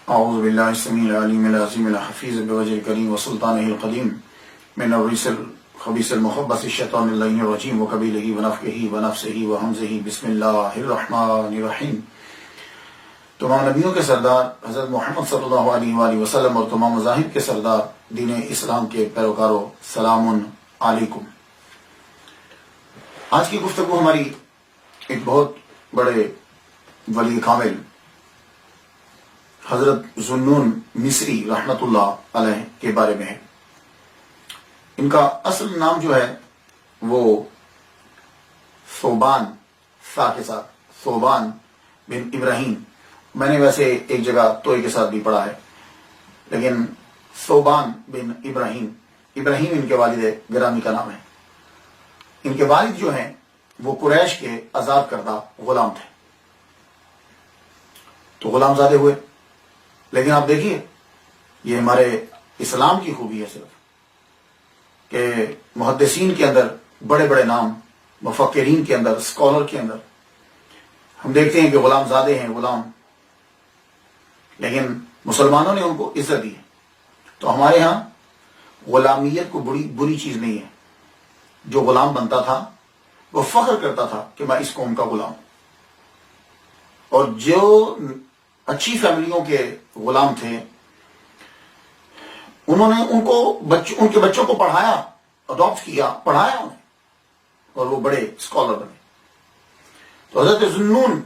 اعوذ باللہ السمیع العلیم العظیم الحفیظ بوجہ الکریم وسلطانہ القدیم من الرجس الخبیث المخبث الشیطان اللعین الرجیم وقبیلہ ونفخہ ونفثہ وہمزہ بسم اللہ الرحمن الرحیم۔ تمام نبیوں کے سردار حضرت محمد صلی اللہ علیہ وآلہ وسلم اور تمام مذاہب کے سردار دین اسلام کے پیروکاروں، سلام علیکم۔ آج کی گفتگو ہماری ایک بہت بڑے ولی کامل حضرت ذوالنون مصری رحمت اللہ علیہ کے بارے میں ہے۔ ان کا اصل نام جو ہے وہ ثوبان، سا کے ساتھ ثوبان بن ابراہیم۔ میں نے ویسے ایک جگہ توئے کے ساتھ بھی پڑھا ہے، لیکن ثوبان بن ابراہیم، ابراہیم ان کے والد گرامی کا نام ہے۔ ان کے والد جو ہیں وہ قریش کے آزاد کردہ غلام تھے، تو غلام زادے ہوئے۔ لیکن آپ دیکھیے، یہ ہمارے اسلام کی خوبی ہے صرف کہ محدثین کے اندر بڑے بڑے نام، مفکرین کے اندر، اسکالر کے اندر ہم دیکھتے ہیں کہ غلام زادے ہیں، غلام، لیکن مسلمانوں نے ان کو عزت دی ہے۔ تو ہمارے ہاں غلامیت کو بری چیز نہیں ہے۔ جو غلام بنتا تھا وہ فخر کرتا تھا کہ میں اس قوم کا غلام ہوں، اور جو اچھی فیملیوں کے غلام تھے انہوں نے ان کے بچوں کو پڑھایا، اڈاپٹ کیا، پڑھایا انہیں، اور وہ بڑے اسکالر بنے۔ تو حضرت ذوالنون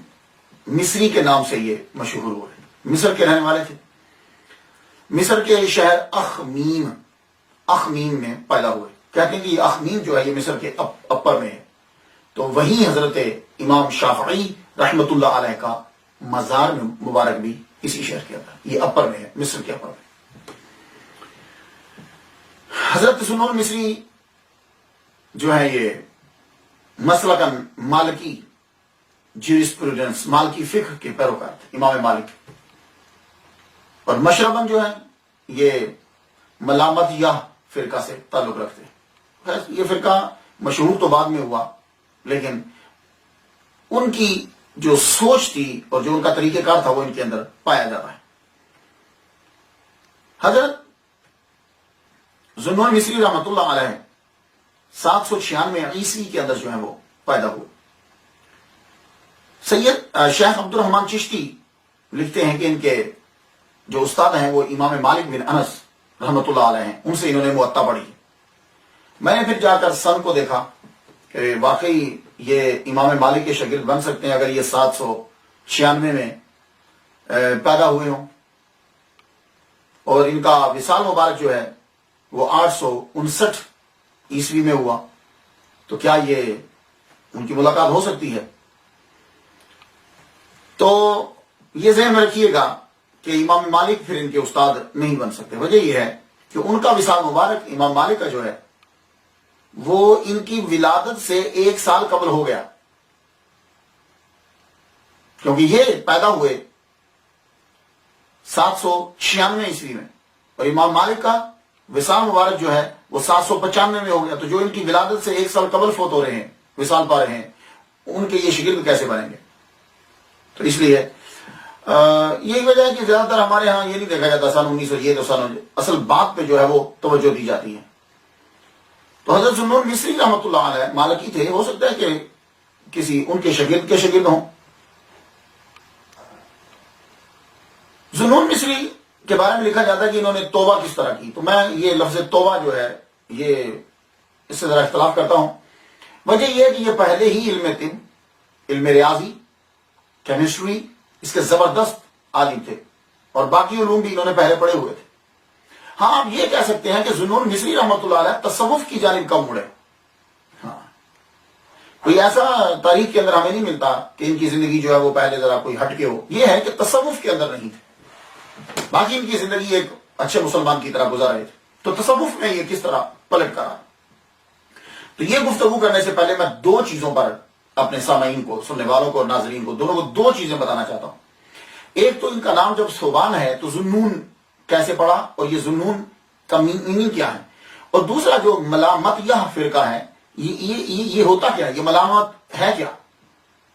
مصری کے نام سے یہ مشہور ہوئے۔ مصر کے رہنے والے تھے، مصر کے شہر اخمیم میں پیدا ہوئے۔ کہتے ہیں کہ یہ اخمیم جو ہے یہ مصر کے اپر میں ہے، تو وہیں حضرت امام شافعی رحمت اللہ علیہ کا مزار میں مبارک بھی اسی شہر کے اندر، یہ اپر میں ہے، مصر کے اپر میں۔ حضرت ذوالنون مصری جو ہے یہ مسلکن مالکی جیورسپروڈنس، مالکی فقہ کے پیروکار تھے، امام مالک۔ اور مشربن جو ہے یہ ملامت یا فرقہ سے تعلق رکھتے ہیں۔ یہ فرقہ مشہور تو بعد میں ہوا، لیکن ان کی جو سوچ تھی اور جو ان کا طریقہ کار تھا وہ ان کے اندر پایا جاتا ہے۔ حضرت ذوالنون مصری رحمت اللہ علیہ 796 عیسوی کے اندر جو ہے وہ پیدا ہوئے۔ سید شیخ عبد الرحمن چشتی لکھتے ہیں کہ ان کے جو استاد ہیں وہ امام مالک بن انس رحمت اللہ علیہ ہیں، ان سے انہوں نے موطا پڑھی۔ میں نے پھر جا کر سن کو دیکھا کہ واقعی یہ امام مالک کے شاگرد بن سکتے ہیں اگر یہ 796 میں پیدا ہوئے ہوں، اور ان کا وصال مبارک جو ہے وہ 859 عیسوی میں ہوا، تو کیا یہ ان کی ملاقات ہو سکتی ہے؟ تو یہ ذہن میں رکھیے گا کہ امام مالک پھر ان کے استاد نہیں بن سکتے۔ وجہ یہ ہے کہ ان کا وصال مبارک امام مالک کا جو ہے وہ ان کی ولادت سے 1 سال قبل ہو گیا، کیونکہ یہ پیدا ہوئے 796 عیسوی میں، اور امام مالک کا وصال مبارک جو ہے وہ 795 میں ہو گیا۔ تو جو ان کی ولادت سے 1 سال قبل فوت ہو رہے ہیں، وصال پا رہے ہیں، ان کے یہ شاگرد کیسے بنیں گے؟ تو اس لیے یہی وجہ ہے کہ زیادہ تر ہمارے ہاں یہ نہیں دیکھا جاتا سن 1900 یہ تو سن، اصل بات پہ جو ہے وہ توجہ دی جاتی ہے۔ تو حضرت ذوالنون مصری رحمت اللہ علیہ مالکی تھے، ہو سکتا ہے کہ کسی ان کے شاگرد ہوں۔ ذوالنون مصری کے بارے میں لکھا جاتا ہے کہ انہوں نے توبہ کس طرح کی، تو میں یہ لفظ توبہ جو ہے یہ اس سے ذرا اختلاف کرتا ہوں۔ وجہ یہ ہے کہ یہ پہلے ہی علم طب، علم ریاضی، کیمسٹری، اس کے زبردست عالم تھے، اور باقی علوم بھی انہوں نے پہلے پڑھے ہوئے تھے۔ ہاں، آپ یہ کہہ سکتے ہیں کہ ذوالنون مصری رحمت اللہ علیہ تصوف کی جانب کم مڑے۔ ہاں، کوئی ایسا تاریخ کے اندر ہمیں نہیں ملتا کہ ان کی زندگی جو ہے وہ پہلے ذرا کوئی ہٹ کے ہو، یہ ہے کہ تصوف کے اندر نہیں تھے، باقی ان کی زندگی ایک اچھے مسلمان کی طرح گزار رہے تھے۔ تو تصوف میں یہ کس طرح پلٹ کرا؟ تو یہ گفتگو کرنے سے پہلے میں 2 چیزوں پر اپنے سامعین کو، سننے والوں کو اور ناظرین کو، دونوں کو 2 چیزیں بتانا چاہتا ہوں۔ ایک تو ان کا نام جب ثوبان ہے تو ذوالنون کیسے پڑا، اور یہ ذوالنون کا میننگ کیا ہے، اور دوسرا جو ملامت یا فرقہ ہے یہ ہوتا کیا ہے، یہ ملامت ہے کیا؟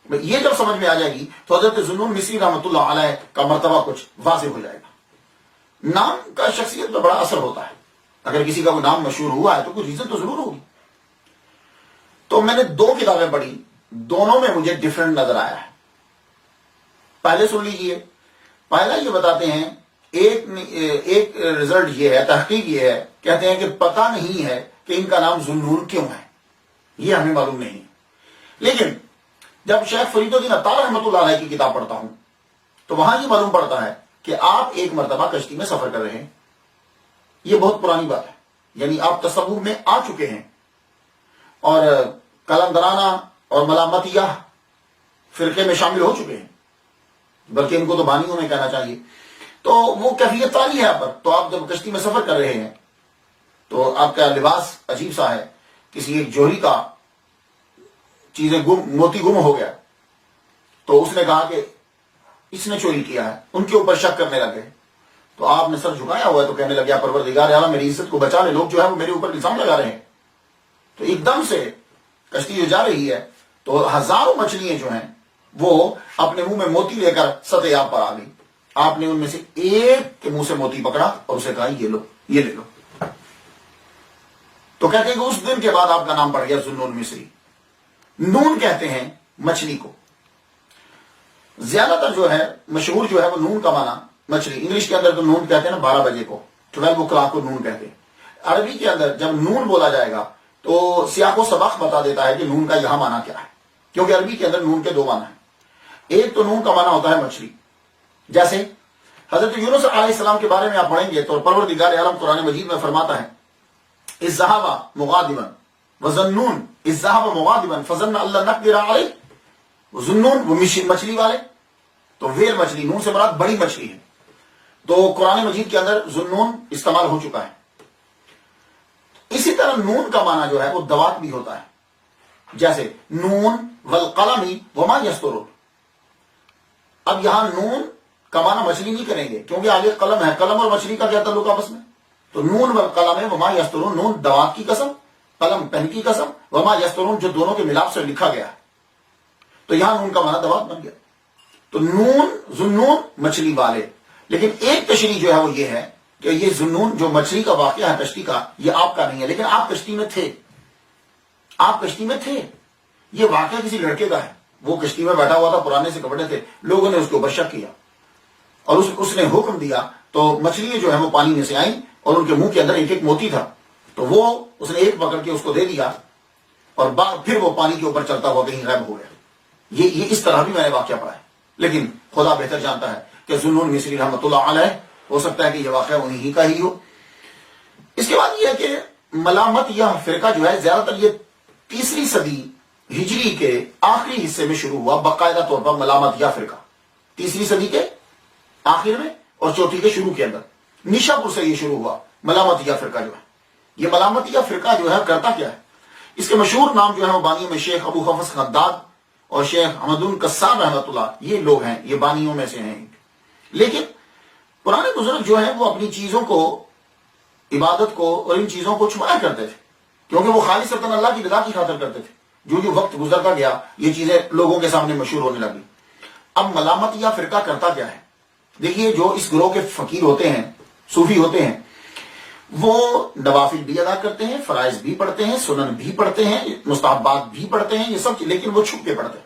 یہ جب سمجھ میں آ جائے گی تو حضرت ذوالنون مصری رحمۃ اللہ علیہ کا مرتبہ کچھ واضح ہو جائے گا۔ نام کا شخصیت پر بڑا اثر ہوتا ہے. اگر کسی کا کوئی نام مشہور ہوا ہے تو کوئی ریزن تو ضرور ہوگی. تو میں نے 2 کتابیں پڑھی, دونوں میں مجھے ڈفرنٹ نظر آیا ہے. پہلے سن لیجئے. پہلا یہ بتاتے ہیں, ایک رزلٹ یہ ہے, تحقیق یہ ہے, کہتے ہیں کہ پتہ نہیں ہے کہ ان کا نام ذوالنون کیوں ہے, یہ ہمیں معلوم نہیں. لیکن جب شیخ فرید الدین عطار رحمۃ اللہ علیہ کی کتاب پڑھتا ہوں تو وہاں یہ معلوم پڑتا ہے کہ آپ ایک مرتبہ کشتی میں سفر کر رہے ہیں. یہ بہت پرانی بات ہے, یعنی آپ تصور میں آ چکے ہیں اور قلندرانہ اور ملامتیہ فرقے میں شامل ہو چکے ہیں, بلکہ ان کو تو بانیوں میں کہنا چاہیے. تو وہ کیفیت تاری ہے آپ پر. تو آپ جب کشتی میں سفر کر رہے ہیں تو آپ کا لباس عجیب سا ہے, کسی ایک جوہری کا چیزیں موتی گم ہو گیا. تو اس نے کہا کہ اس نے چوری کیا ہے. ان کے اوپر شک کرنے لگے. تو آپ نے سر جھکایا ہوا ہے تو کہنے لگا پروردگار اعلیٰ میری عزت کو بچا لے, لوگ جو ہے وہ میرے اوپر الزام لگا رہے ہیں. تو ایک دم سے کشتی جو جا رہی ہے تو ہزاروں مچھلیاں جو ہیں وہ اپنے منہ میں موتی لے کر سطح آب پر آ گئی. آپ نے ان میں سے ایک کے منہ سے موتی پکڑا اور اسے کہا یہ لو, یہ لے لو. تو کہتے ہیں کہ اس دن کے بعد آپ کا نام پڑ گیا ذوالنون مصری. نون کہتے ہیں مچھلی کو. زیادہ تر جو ہے مشہور جو ہے وہ نون کا معنی مچھلی. انگلش کے اندر تو نون کہتے ہیں نا 12 بجے کو, 12 o'clock کو نون کہتے ہیں. عربی کے اندر جب نون بولا جائے گا تو سیاق و سباق بتا دیتا ہے کہ نون کا یہاں معنی کیا ہے, کیونکہ عربی کے اندر نون کے 2 معنی ہیں. ایک تو نون کا معنی ہوتا ہے مچھلی. جیسے حضرت یونس علیہ السلام کے بارے میں آپ پڑھیں گے تو پروردگار عالم قرآن مجید میں فرماتا ہے اذ ذهب مغاضبا وظنون اذ ذهب مغاضبا فظن ان لن نقدر عليه. ظنون وہ مچھلی والے, تو ویل مچھلی, نون سے مراد بڑی مچھلی ہے. تو قرآن مجید کے اندر ذوالنون استعمال ہو چکا ہے. اسی طرح نون کا معنی جو ہے وہ دوات بھی ہوتا ہے. جیسے نون والقلم وما یسطرون. اب یہاں نون کا معنی مچھلی نہیں کریں گے کیونکہ آگے قلم ہے. قلم اور مچھلی کا کیا تعلق آپس میں؟ تو نون والقلم وما یسطرون, نون دوات کی قسم, قلم پن کی قسم, وما یسطرون جو دونوں کے ملاپ سے لکھا گیا ہے. تو یہاں نون کا معنی دوات بن گیا. تو نون ذوالنون مچھلی والے. لیکن ایک تشریح جو ہے وہ یہ ہے کہ یہ ذوالنون جو مچھلی کا واقعہ ہے کشتی کا, یہ آپ کا نہیں ہے. لیکن آپ کشتی میں تھے, آپ کشتی میں تھے. یہ واقعہ کسی لڑکے کا ہے. وہ کشتی میں بیٹھا ہوا تھا, پرانے سے کپڑے تھے, لوگوں نے اس کو شک کیا اور اس نے حکم دیا. تو مچھلیاں جو ہے وہ پانی میں سے آئیں اور ان کے منہ کے اندر ایک ایک موتی تھا. تو وہ اس نے ایک پکڑ کے اس کو دے دیا اور پھر وہ پانی کے اوپر چلتا ہوا کہیں غائب ہو گیا. یہ اس طرح بھی میں نے واقعہ پڑھا ہے. لیکن خدا بہتر جانتا ہے کہ ذوالنون مصری رحمۃ اللہ علیہ, ہو سکتا ہے کہ یہ واقعہ انہی کا ہی ہو. اس کے بعد یہ ہے کہ ملامت یا فرقہ جو ہے زیادہ تر یہ 3 صدی ہجری کے آخری حصے میں شروع ہوا باقاعدہ طور پر. ملامت یا فرقہ 3 صدی کے آخر میں اور 4 کے شروع کے اندر نیشا پور سے یہ شروع ہوا. ملامت یا فرقہ جو ہے, یہ ملامت یا فرقہ جو ہے کرتا کیا ہے؟ اس کے مشہور نام جو ہے وہ بانیوں میں شیخ ابو حفص خداد اور شیخ حمدون قصاب رحمۃ اللہ, یہ لوگ ہیں, یہ بانیوں میں سے ہیں. لیکن پرانے بزرگ جو ہیں وہ اپنی چیزوں کو, عبادت کو اور ان چیزوں کو چھپایا کرتے تھے کیونکہ وہ خالص اللہ کی رضا کی خاطر کرتے تھے. جو وقت گزرتا گیا یہ چیزیں لوگوں کے سامنے مشہور ہونے لگی. اب ملامت یا فرقہ کرتا کیا ہے؟ دیکھیے, جو اس گروہ کے فقیر ہوتے ہیں, صوفی ہوتے ہیں, وہ نوافل بھی ادا کرتے ہیں, فرائض بھی پڑھتے ہیں, سنن بھی پڑھتے ہیں, مستحبات بھی پڑھتے ہیں, یہ سب, لیکن وہ چھپ کے پڑھتے ہیں.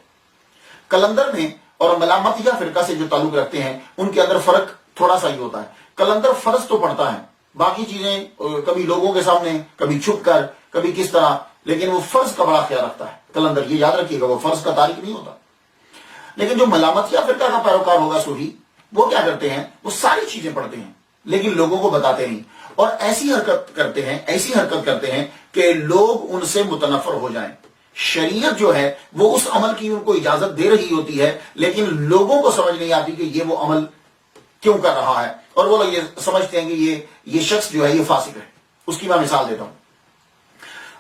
کلندر میں اور ملامت یا فرقہ سے جو تعلق رکھتے ہیں ان کے اندر فرق تھوڑا سا ہی ہوتا ہے. کلندر فرض تو پڑھتا ہے, باقی چیزیں کبھی لوگوں کے سامنے, کبھی چھپ کر, کبھی کس طرح, لیکن وہ فرض کا بڑا خیال رکھتا ہے. کلندر, یہ یاد رکھیے گا, وہ فرض کا تارک نہیں ہوتا. لیکن جو ملامت یا فرقہ کا پیروکار ہوگا صوفی, وہ کیا کرتے ہیں, وہ ساری چیزیں پڑھتے ہیں لیکن لوگوں کو بتاتے نہیں, اور ایسی حرکت کرتے ہیں کہ لوگ ان سے متنفر ہو جائیں. شریعت جو ہے وہ اس عمل کی ان کو اجازت دے رہی ہوتی ہے لیکن لوگوں کو سمجھ نہیں آتی کہ یہ وہ عمل کیوں کر رہا ہے, اور وہ لوگ یہ سمجھتے ہیں کہ یہ شخص جو ہے یہ فاسق ہے. اس کی میں مثال دیتا ہوں.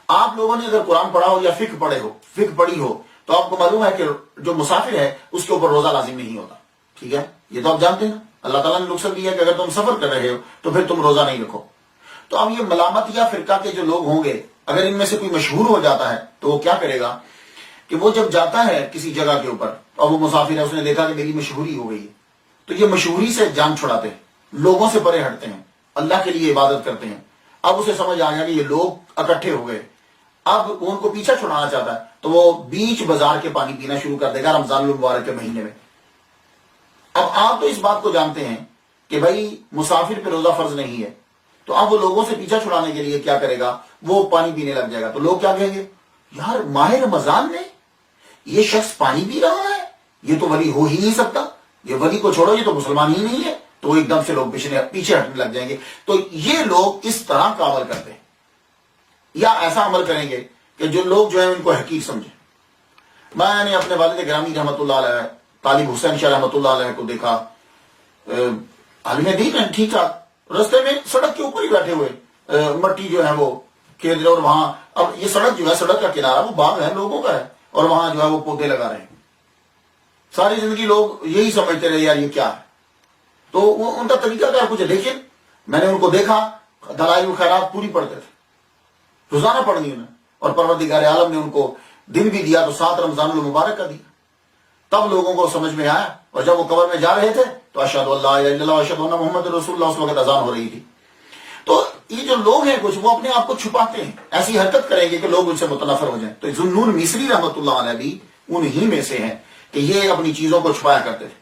آپ لوگوں نے اگر قرآن پڑھا ہو یا فقہ پڑھی ہو تو آپ کو معلوم ہے کہ جو مسافر ہے اس کے اوپر روزہ لازم نہیں ہوتا. ٹھیک ہے, یہ تو آپ جانتے ہیں. اللہ تعالیٰ نے رخصت دیا کہ اگر تم سفر کر رہے ہو تو پھر تم روزہ نہیں رکھو. تو اب یہ ملامت یا فرقہ کے جو لوگ ہوں گے, اگر ان میں سے کوئی مشہور ہو جاتا ہے تو وہ کیا کرے گا کہ وہ جب جاتا ہے کسی جگہ کے اوپر اور وہ مسافر ہے, اس نے دیکھا کہ میری مشہوری ہو گئی ہے, تو یہ مشہوری سے جان چھڑاتے ہیں. لوگوں سے پرے ہٹتے ہیں، اللہ کے لیے عبادت کرتے ہیں. اب اسے سمجھ آ گیا کہ یہ لوگ اکٹھے ہو گئے، اب وہ ان کو پیچھے چھڑانا چاہتا ہے، تو وہ بیچ بازار کے پانی پینا شروع کر دے گا رمضان المبارک کے مہینے میں. اب آپ تو اس بات کو جانتے ہیں کہ بھائی مسافر پہ روزہ فرض نہیں ہے، تو اب وہ لوگوں سے پیچھا چھڑانے کے لیے کیا کرے گا، وہ پانی پینے لگ جائے گا. تو لوگ کیا کہیں گے، یار ماہ رمضان میں یہ شخص پانی پی رہا ہے، یہ تو ولی ہو ہی نہیں سکتا، یہ ولی کو چھوڑو، یہ تو مسلمان ہی نہیں ہے. تو ایک دم سے لوگ پیچھے ہٹنے لگ جائیں گے. تو یہ لوگ اس طرح کا عمل کرتے ہیں، یا ایسا عمل کریں گے کہ جو لوگ جو ہیں ان کو حقیر سمجھیں. میں نے اپنے والد گرامی رحمۃ اللہ علیہ طالب حسین شاہ رحمۃ اللہ علیہ کو دیکھا، عالم دین ہے، ٹھیک ٹھاک، رستے میں سڑک کے اوپر ہی بیٹھے ہوئے، مٹی جو ہے وہ کھید رہے، اور وہاں اب یہ سڑک جو ہے، سڑک کا کنارہ وہ باغ ہے لوگوں کا ہے، اور وہاں جو ہے وہ پودے لگا رہے ہیں. ساری زندگی لوگ یہی سمجھتے رہے یار یہ کیا ہے. تو وہ ان کا طریقہ کار کچھ ہے. لیکن میں نے ان کو دیکھا دلائل الخیرات پوری پڑھتے تھے، روزانہ پڑھنی انہیں، اور پروردگار عالم نے ان کو دن بھی دیا تو 7 رمضان المبارک کا دیا. تب لوگوں کو سمجھ میں آیا، اور جب وہ قبر میں جا رہے تھے تو اشہد اللہ الہ الا اللہ اشہد ان محمد رسول اللہ، اس وقت اذان ہو رہی تھی. تو یہ جو لوگ ہیں کچھ، وہ اپنے آپ کو چھپاتے ہیں، ایسی حرکت کریں گے کہ لوگ ان سے متنفر ہو جائیں. تو ذوالنون مصری رحمۃ اللہ علیہ بھی انہی میں سے ہیں کہ یہ اپنی چیزوں کو چھپایا کرتے تھے.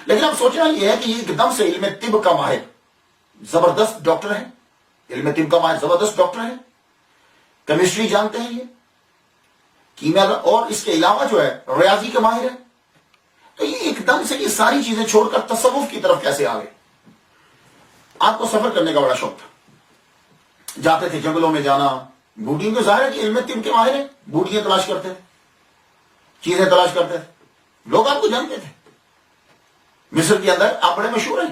لیکن اب سوچنا یہ ہے کہ یہ ایک دم سے علم طب کا ماہر، زبردست ڈاکٹر ہے، علم طب کا ماہر زبردست ڈاکٹر ہے، کیمسٹری جانتے ہیں یہ، کیمیا، اور اس کے علاوہ جو ہے ریاضی کے ماہر ہے. تو یہ ایک دم سے یہ ساری چیزیں چھوڑ کر تصوف کی طرف کیسے آ گئے؟ آپ کو سفر کرنے کا بڑا شوق تھا، جاتے تھے جنگلوں میں جانا، بوٹیوں کے ظاہر ہے کہ علم طب کے ماہر ہیں، بوٹیاں تلاش کرتے تھے، چیزیں تلاش کرتے تھے، لوگ آپ کو جانتے تھے. مصر کے اندر آپ بڑے مشہور ہیں.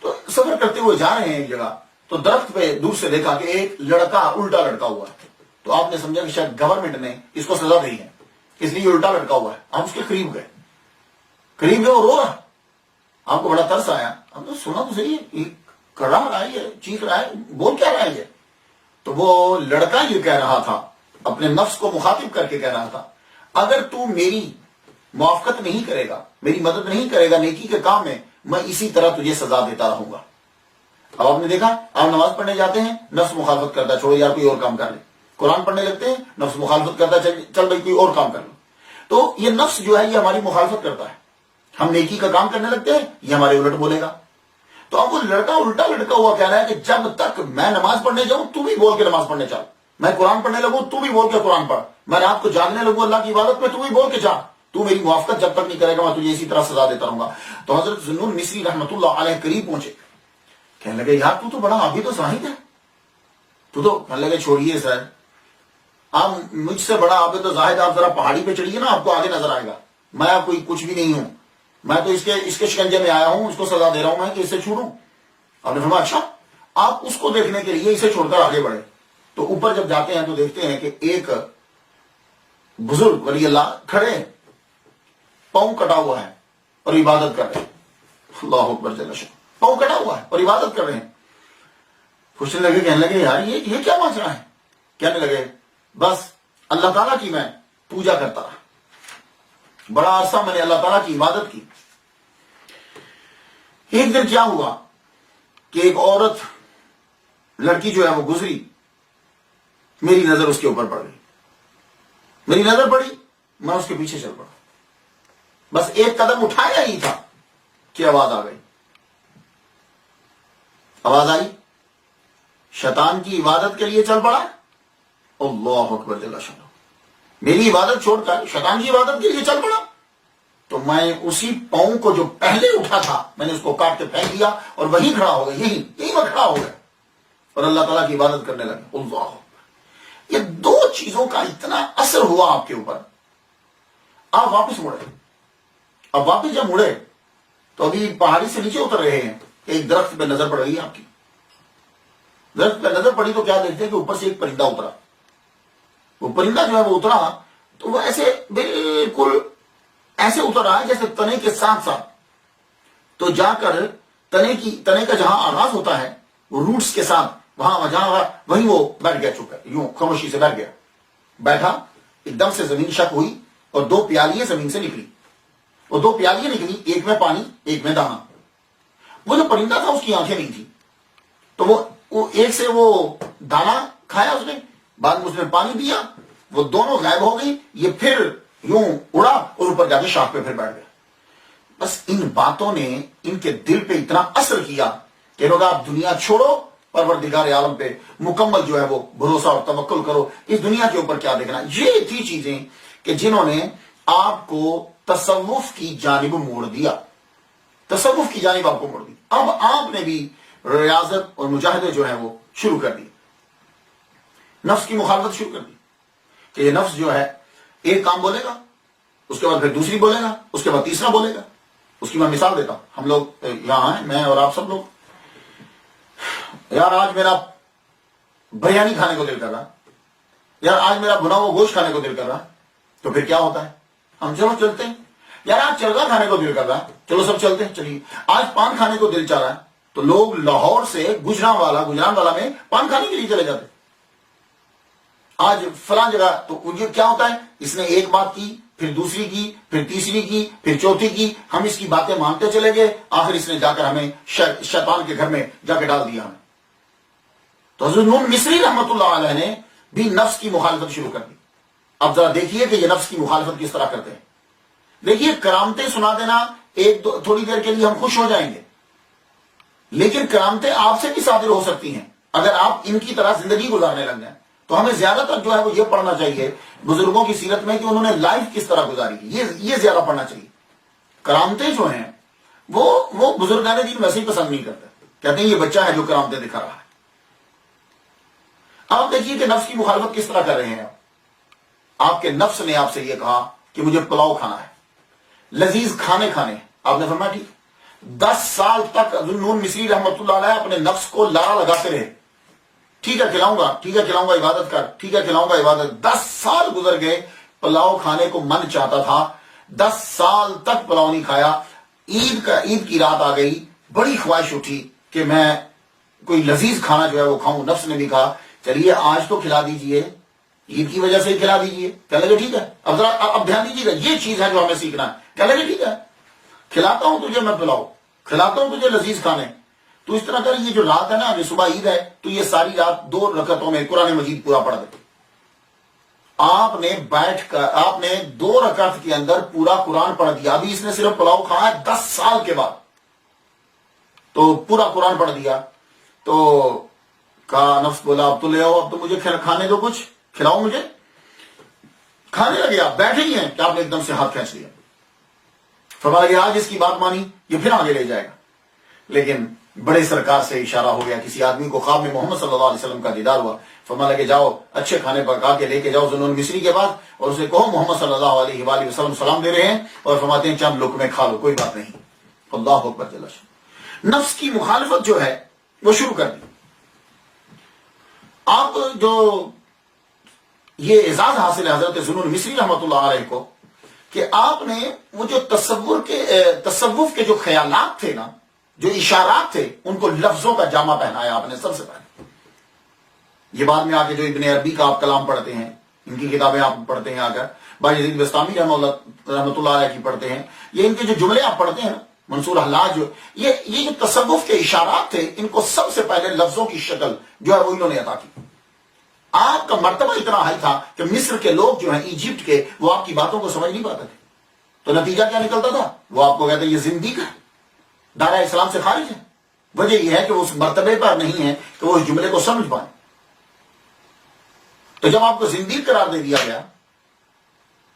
تو سفر کرتے ہوئے جا رہے ہیں ایک جگہ، تو درخت پہ دور سے دیکھا کہ ایک لڑکا الٹا لٹکا ہوا ہے. تو آپ نے سمجھا کہ شاید گورنمنٹ نے اس کو سزا دی ہے، اس لیے یہ الٹا لٹکا ہوا ہے. آپ اس کے قریب گئے اور رو رہا. آپ کو بڑا ترس آیا، آپ نے سنا تو صحیح ہے، کر رہا ہے، چیخ رہا ہے، بول کیا رہا ہے یہ؟ تو وہ لڑکا یہ کہہ رہا تھا، اپنے نفس کو مخاطب کر کے کہہ رہا تھا، اگر تو میری موافقت نہیں کرے گا، میری مدد نہیں کرے گا نیکی کے کام میں اسی طرح تجھے سزا دیتا رہوں گا. اب آپ نے دیکھا، آپ نماز پڑھنے جاتے ہیں، نفس مخالفت کرتا ہے، چھوڑو یار کوئی اور کام کر لے. قرآن پڑھنے لگتے ہیں، نفس مخالفت کرتا ہے، چل بھائی کوئی اور کام کر لو. تو یہ نفس جو ہے یہ ہماری مخالفت کرتا ہے. ہم نیکی کا کام کرنے لگتے ہیں، یہ ہمارے الٹ بولے گا. تو اب وہ لڑکا الٹا لٹکا ہوا کہہ رہا ہے کہ جب تک میں نماز پڑھنے جاؤں تو بھی بول کے نماز پڑھنے چل، میں قرآن پڑھنے لگوں تو بھی بول کے قرآن پڑھ، میں رات کو جاگنے لگوں اللہ کی عبادت میں تو بھی بول کے جا، تو میری موافقت جب تک نہیں کرے گا میں تجھے اسی طرح سزا دیتا رہوں گا. تو حضرت ذوالنون مصری رحمۃ اللہ علیہ قریب پہنچے، کہنے لگے یار تو بڑا عابد و زاہد ہے، تو کہنے لگے چھوڑیے سر، آپ مجھ سے بڑا عابد و زاہد، آپ ذرا پہاڑی پہ چڑھیے نا، آپ کو آگے نظر آئے گا. میں کوئی کچھ بھی نہیں ہوں، میں تو اس کے شکنجے میں آیا ہوں، اس کو سزا دے رہا ہوں میں کہ اسے چھوڑوں. آپ نے فرمایا اچھا. آپ اس کو دیکھنے کے لیے اسے چھوڑ کر آگے بڑھے. تو اوپر جب جاتے ہیں تو دیکھتے ہیں کہ ایک بزرگ ولی اللہ کھڑے ہیں، پاؤں کٹا ہوا ہے اور عبادت کر رہے ہیں. اللہ اکبر جل شانہ، پاؤں کٹا ہوا ہے اور عبادت کر رہے ہیں. پوچھنے لگے، کہنے لگے یار یہ کیا ماجرا ہے؟ کہنے لگے بس اللہ تعالیٰ کی میں پوجا کرتا رہا، بڑا عرصہ میں نے اللہ تعالیٰ کی عبادت کی. ایک دن کیا ہوا کہ ایک عورت لڑکی جو ہے وہ گزری، میری نظر اس کے اوپر پڑ گئی، میری نظر پڑی، میں اس کے پیچھے چل پڑا. بس ایک قدم اٹھایا ہی تھا کہ آواز آ گئی. آواز آئی، شیطان کی عبادت کے لیے چل پڑا. اللہ اکبر جل شانہ، میری عبادت چھوڑ کر شیطان کی عبادت کے لیے چل پڑا. تو میں اسی پاؤں کو جو پہلے اٹھا تھا میں نے اس کو کاٹ کے پھینک دیا اور وہیں کھڑا ہو گیا، یہی میں کھڑا ہو گیا اور اللہ تعالیٰ کی عبادت کرنے لگا. اللہ، یہ دو چیزوں کا اتنا اثر ہوا آپ کے اوپر. آپ واپس مڑے. اب واپس جب مڑے تو ابھی پہاڑی سے نیچے اتر رہے ہیں، ایک درخت پہ نظر پڑ رہی ہے آپ کی. درخت پہ نظر پڑی تو کیا دیکھتے ہیں کہ اوپر سے ایک پرندہ اترا. وہ پرندہ جو ہے وہ اترا تو وہ ایسے بالکل ایسے اتر رہا ہے جیسے تنے کے ساتھ ساتھ، تو جا کر تنے کا جہاں آغاز ہوتا ہے وہ روٹس کے ساتھ وہیں وہ بیٹھ گیا، چکا یوں خاموشی سے بیٹھ گیا. بیٹھا، ایک دم سے زمین شک ہوئی اور 2 پیالیاں زمین سے نکلی. وہ 2 پیالیاں نکلی، ایک میں پانی ایک میں دانا. وہ جو پرندہ تھا اس کی آنکھیں نہیں تھی، تو وہ ایک سے وہ دانا کھایا اس نے، بعد میں اس نے پانی پیا، وہ دونوں غائب ہو گئی، یہ پھر یوں اڑا اور اوپر جا کے شاخ پہ پھر بیٹھ گیا۔ بس ان باتوں نے ان کے دل پہ اتنا اثر کیا کہ لوگ آپ دنیا چھوڑو، پروردگار عالم پہ مکمل جو ہے وہ بھروسہ اور توکل کرو، اس دنیا کے اوپر کیا دیکھنا۔ یہ تھی چیزیں کہ جنہوں نے آپ کو تصوف کی جانب موڑ دیا، تصوف کی جانب آپ کو موڑ دی۔ اب آپ نے بھی ریاضت اور مجاہدے جو ہے وہ شروع کر دی، نفس کی مخالفت شروع کر دی کہ یہ نفس جو ہے ایک کام بولے گا، اس کے بعد پھر دوسری بولے گا، اس کے بعد تیسرا بولے گا۔ اس کی میں مثال دیتا ہوں، ہم لوگ یہاں ہیں، میں اور آپ سب لوگ، یار آج میرا بریانی کھانے کو دل کر رہا، یار آج میرا بنا ہوا گوشت کھانے کو دل کر رہا، تو پھر کیا ہوتا ہے؟ ہم چلو چلتے ہیں۔ یار آج چرگا کھانے کو دل کر رہا، چلو سب چلتے ہیں، چلیے۔ آج پان کھانے کو دل چاہ رہا ہے، تو لوگ لاہور سے گجران والا میں پان کھانے کے لیے چلے جاتے۔ آج فلاں جگہ، تو کیا ہوتا ہے؟ اس نے ایک بات کی، پھر دوسری کی، پھر تیسری کی، پھر چوتھی کی، ہم اس کی باتیں مانتے چلے گئے، آخر اس نے جا کر ہمیں شیطان کے گھر میں جا کے ڈال دیا ہمیں۔ تو حضرت نون مصری رحمت اللہ علیہ نے بھی نفس کی مخالفت شروع کر دی۔ اب ذرا دیکھیے کہ یہ نفس کی مخالفت کس طرح کرتے ہیں۔ دیکھیے، کرامتیں سنا دینا تھوڑی دیر کے لیے ہم خوش ہو جائیں گے، لیکن کرامتیں آپ سے بھی صادر ہو سکتی ہیں اگر آپ ان کی طرح زندگی گزارنے لگ جائیں۔ تو ہمیں زیادہ تر جو ہے وہ یہ پڑھنا چاہیے بزرگوں کی سیرت میں کہ انہوں نے لائف کس طرح گزاری، یہ زیادہ پڑھنا چاہیے۔ کرامتیں جو ہیں وہ بزرگان دین ویسے ہی پسند نہیں کرتے، کہتے ہیں یہ بچہ ہے جو کرامتیں دکھا رہا ہے۔ آپ دیکھیے کہ نفس کی مخالفت کس طرح کر رہے ہیں۔ آپ کے نفس نے آپ سے یہ کہا کہ مجھے پلاؤ کھانا ہے، لذیذ کھانے کھانے، آپ نے فرمایا ٹھیک۔ 10 سال تک نون مصری رحمت اللہ علیہ اپنے نفس کو لارا لگاتے رہے، ٹھیک ہے کھلاؤں گا، ٹھیک ہے کھلاؤں گا، عبادت کر، ٹھیک ہے کھلاؤں گا، عبادت۔ 10 سال گزر گئے، پلاؤ کھانے کو من چاہتا تھا، 10 سال تک پلاؤ نہیں کھایا۔ عید کی رات آ گئی، بڑی خواہش اٹھی کہ میں کوئی لذیذ کھانا جو ہے وہ کھاؤں۔ نفس نے بھی کہا چلیے آج تو کھلا دیجئے، عید کی وجہ سے ہی کھلا دیجئے۔ کہنے لگے ٹھیک ہے، اب دھیان دیجیے گا، یہ چیز ہے جو ہمیں سیکھنا ہے۔ کہنے لگے ٹھیک ہے، کھلاتا ہوں تجھے میں پلاؤ، کھلاتا ہوں تجھے لذیذ کھانے۔ تو اس طرح کر، یہ جو رات ہے نا، جو صبح عید ہے، تو یہ ساری رات 2 رکعتوں میں قرآن مجید پورا پڑھ دے۔ آپ نے بیٹھ کر، آپ نے 2 رکعت کے اندر پورا قرآن پڑھ دیا۔ ابھی اس نے صرف پلاؤ کھایا 10 سال کے بعد، تو پورا قرآن پڑھ دیا۔ تو کہا، نفس بولا اب تو لے آؤ، اب تو مجھے کھانے دو، کچھ کھلاؤ مجھے۔ کھانے لگے، آپ بیٹھے ہی ہیں کہ آپ نے ایک دم سے ہاتھ کھینچ لیا۔ فرمایا کہ آج اس کی بات مانی، یہ پھر آگے لے جائے گا۔ لیکن بڑے سرکار سے اشارہ ہو گیا، کسی آدمی کو خواب میں محمد صلی اللہ علیہ وسلم کا دیدار ہوا۔ فرمایا کہ جاؤ اچھے کھانے پکا کے لے کے جاؤ ذو مصری کے پاس، اور اسے کہو محمد صلی اللہ علیہ وآلہ وسلم سلام دے رہے ہیں، اور فرماتے ہیں چند لقمے کھا لو، کوئی بات نہیں۔ اللہ اکبر جل شانہ۔ نفس کی مخالفت جو ہے وہ شروع کر دی۔ آپ جو یہ اعزاز حاصل ہے حضرت ذو مصری رحمۃ اللہ علیہ کو کہ آپ نے وہ جو تصوف کے جو خیالات تھے نا، جو اشارات تھے، ان کو لفظوں کا جامع پہنایا آپ نے سب سے پہلے۔ یہ بعد میں آ کے جو ابن عربی کا آپ کلام پڑھتے ہیں، ان کی کتابیں آپ پڑھتے ہیں، آ کر باجید بستامی رحمۃ اللہ علیہ کی پڑھتے ہیں، یہ ان کے جو جملے آپ پڑھتے ہیں نا، منصور حلاج، یہ جو تصوف کے اشارات تھے، ان کو سب سے پہلے لفظوں کی شکل جو ہے وہ انہوں نے عطا کی۔ آپ کا مرتبہ اتنا ہائی تھا کہ مصر کے لوگ جو ہیں، ایجپٹ کے، وہ آپ کی باتوں کو سمجھ نہیں پاتے تھے۔ تو نتیجہ کیا نکلتا تھا؟ وہ آپ کو کہتے ہیں یہ زندیق ہے، دائرہ اسلام سے خارج ہے۔ وجہ یہ ہے کہ وہ اس مرتبے پر نہیں ہے کہ وہ اس جملے کو سمجھ پائیں۔ تو جب آپ کو زندیق قرار دے دیا گیا،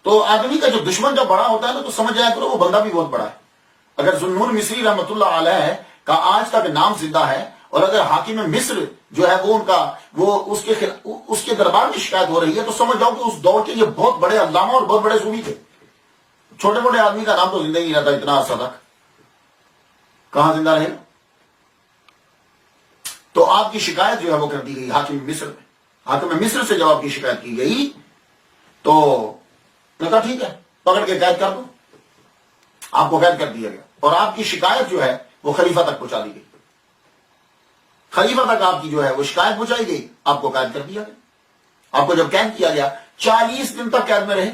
تو آدمی کا جو دشمن جب بڑا ہوتا ہے نا، تو سمجھ جایا کرو وہ بندہ بھی بہت بڑا ہے۔ اگر ذو مصری رحمۃ اللہ علیہ کا آج تک نام زندہ ہے، اور اگر حاکم مصر جو ہے وہ اس کے دربار میں شکایت ہو رہی ہے، تو سمجھ جاؤ کہ اس دور کے یہ بہت بڑے علامہ اور بہت بڑے صوفی تھے۔ چھوٹے موٹے آدمی کا نام تو زندہ ہی نہیں رہتا اتنا عرصہ تک، کہاں زندہ رہے گا؟ تو آپ کی شکایت جو ہے وہ کر دی گئی حاکم مصر میں۔ حاکم مصر سے جب آپ کی شکایت کی گئی، تو نے کہا ٹھیک ہے، پکڑ کے قید کر دو۔ آپ کو قید کر دیا گیا، اور آپ کی شکایت جو ہے وہ خلیفہ تک پہنچا دی گئی۔ خلیفہ تک آپ کی جو ہے وہ شکایت پہنچائی گئی، آپ کو قید کر دیا گیا۔ آپ کو جب قید کیا گیا، 40 دن تک قید میں رہے،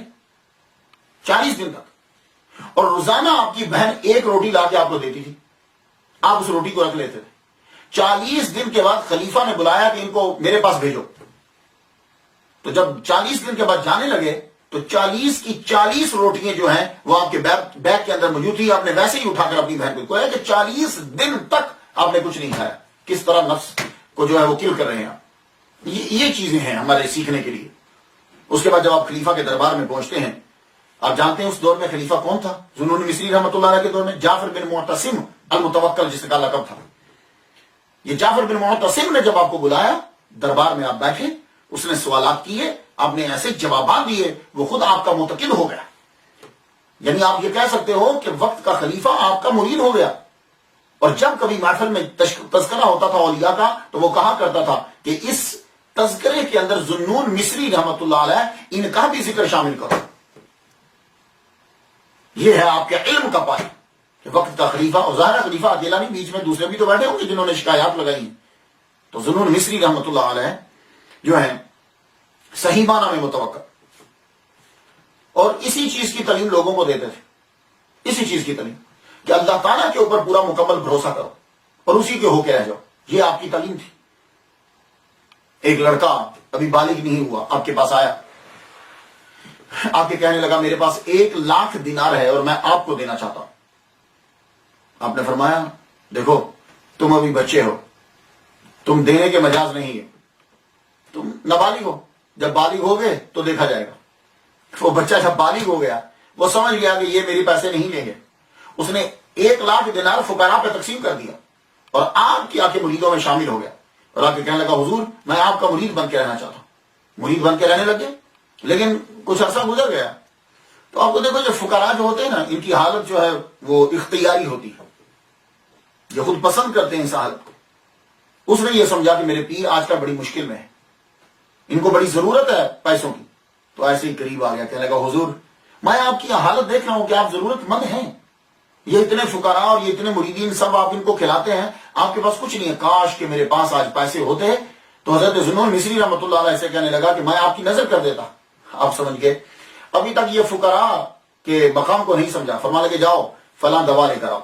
40 دن تک۔ اور روزانہ آپ کی بہن 1 روٹی لا کے آپ کو دیتی تھی، آپ اس روٹی کو رکھ لیتے تھے. 40 دن کے بعد خلیفہ نے بلایا کہ ان کو میرے پاس بھیجو. تو جب 40 دن کے بعد جانے لگے تو 40 کی 40 روٹیاں جو ہیں وہ آپ کے بیگ کے اندر موجود تھی. آپ نے ویسے ہی اٹھا کر اپنی بہن کو کہا کہ 40 دن تک آپ نے کچھ نہیں کھایا. کس طرح نفس کو جو ہے وہ کل کر رہے ہیں. یہ چیزیں ہیں ہمارے سیکھنے کے لیے. اس کے بعد جب آپ خلیفہ کے دربار میں پہنچتے ہیں, آپ جانتے ہیں اس دور میں خلیفہ کون تھا؟ ذوالنون مصری رحمۃ اللہ علیہ کے دور میں جعفر بن معتصم المتوکل جس کا لقب تھا. یہ جعفر بن معتصم نے جب آپ کو بلایا, دربار میں آپ بیٹھے, اس نے سوالات کیے, آپ نے ایسے جوابات دیے, وہ خود آپ کا متقل ہو گیا. یعنی آپ یہ کہہ سکتے ہو کہ وقت کا خلیفہ آپ کا مرید ہو گیا. اور جب کبھی محفل میں تذکرہ ہوتا تھا اولیاء کا تو وہ کہا کرتا تھا کہ اس تذکرے کے اندر ذوالنون مصری رحمۃ اللہ علیہ ان کا بھی ذکر شامل کرو. یہ ہے آپ کے علم کا پائے کہ وقت کا خلیفہ, اور ظاہر خلیفہ اکیلا نہیں, بیچ میں دوسرے بھی تو بیٹھے ہوں گے جنہوں نے شکایات لگائی. تو ذوالنون مصری رحمۃ اللہ علیہ جو ہے صحیح معنی میں متوکل, اور اسی چیز کی تعلیم لوگوں کو دیتے تھے. اسی چیز کی تعلیم کہ اللہ تعالیٰ کے اوپر پورا مکمل بھروسہ کرو اور اسی کے ہو کے رہ جاؤ. یہ آپ کی تعلیم تھی. ایک لڑکا ابھی بالغ نہیں ہوا آپ کے پاس آیا, آپ کے کہنے لگا میرے پاس 1,00,000 دینار ہے اور میں آپ کو دینا چاہتا ہوں. آپ نے فرمایا دیکھو تم ابھی بچے ہو, تم دینے کے مجاز نہیں ہے, تم نابالغ ہو, جب بالغ ہو گئے تو دیکھا جائے گا. وہ بچہ جب بالغ ہو گیا وہ سمجھ گیا کہ یہ میری پیسے نہیں لیں گے. اس نے 1,00,000 دینار فقراء پہ تقسیم کر دیا اور آپ کی آ کے مریدوں میں شامل ہو گیا, اور آ کے کہنے لگا حضور میں آپ کا مرید بن کے رہنا چاہتا ہوں. مرید بن کے رہنے لگے, لیکن کچھ عرصہ گزر گیا تو آپ کو دیکھو جو فقراء جو ہوتے ہیں نا, ان کی حالت جو ہے وہ اختیاری ہوتی ہے, یہ خود پسند کرتے ہیں اس حالت کو. اس نے یہ سمجھا کہ میرے پیر آج کل بڑی مشکل میں ہے, ان کو بڑی ضرورت ہے پیسوں کی. تو ایسے ہی قریب آ گیا, کہنے لگا حضور میں آپ کی حالت دیکھ رہا ہوں کہ آپ ضرورت مند ہیں, یہ اتنے فقراء اور یہ اتنے مریدین سب آپ ان کو کھلاتے ہیں, آپ کے پاس کچھ نہیں ہے. کاش کہ میرے پاس آج پیسے ہوتے. تو حضرت ذوالنون مصری رحمۃ اللہ علیہ سے کہنے لگا کہ میں آپ کی نظر کر دیتا. آپ سمجھ گئے ابھی تک یہ فقراء کے مقام کو نہیں سمجھا. فرما لگے جاؤ فلاں دوا لے کر آؤ,